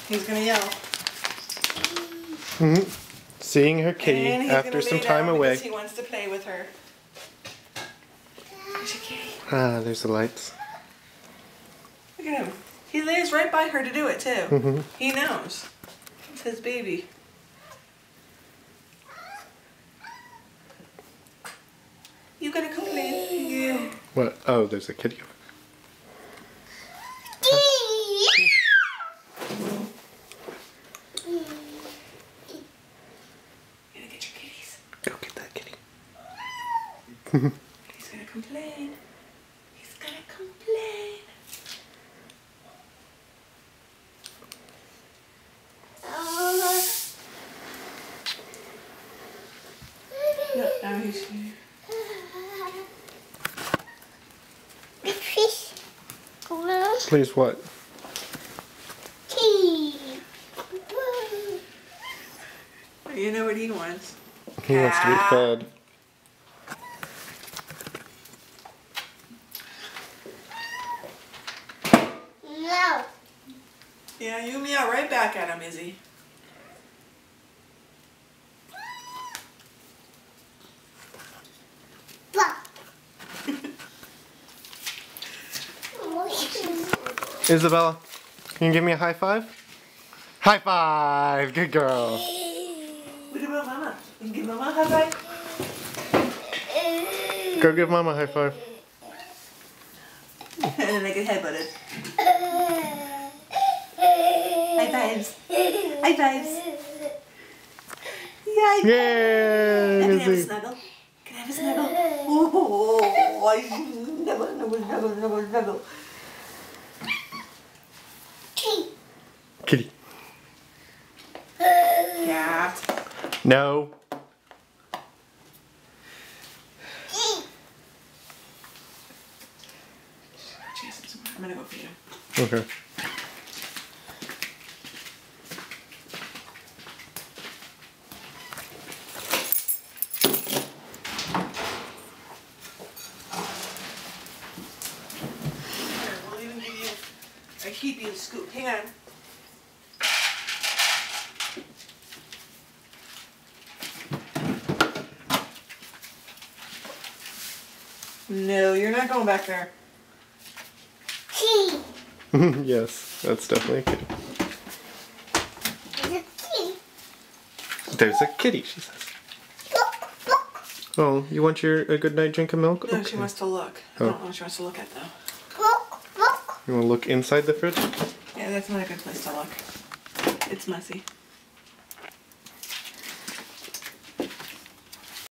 He's gonna yell. Seeing her kitty after some time away. Because he wants to play with her. There's your kitty. Ah, there's the lights. Look at him. He lays right by her to do it too. He knows. It's his baby. You gonna complain? Yeah. What? Oh, there's a kitty. Go get that kitty. He's gonna complain. He's gonna complain. No, now he's here. Please what? You know what he wants. He wants to be fed. No. Yeah, you meow right back at him, Izzy. Isabella, can you give me a high five? High five! Good girl. What about Mama? You can give Mama a high five? Go give Mama a high five. And then they get headbutted. High fives. High fives. Yay! Yay! Can I have a snuggle? Can I have a snuggle? Oh, snuggle. Kitty. Cat. No. I'm gonna go feed him. Okay. We'll even give you a heapy scoop. Hang on. No, you're not going back there. Yes, that's definitely a kitty. There's a kitty, she says. Oh, you want a good night drink of milk? No, Okay. she wants to look. I don't know what she wants to look at though. You want to look inside the fridge? Yeah, that's not a good place to look. It's messy.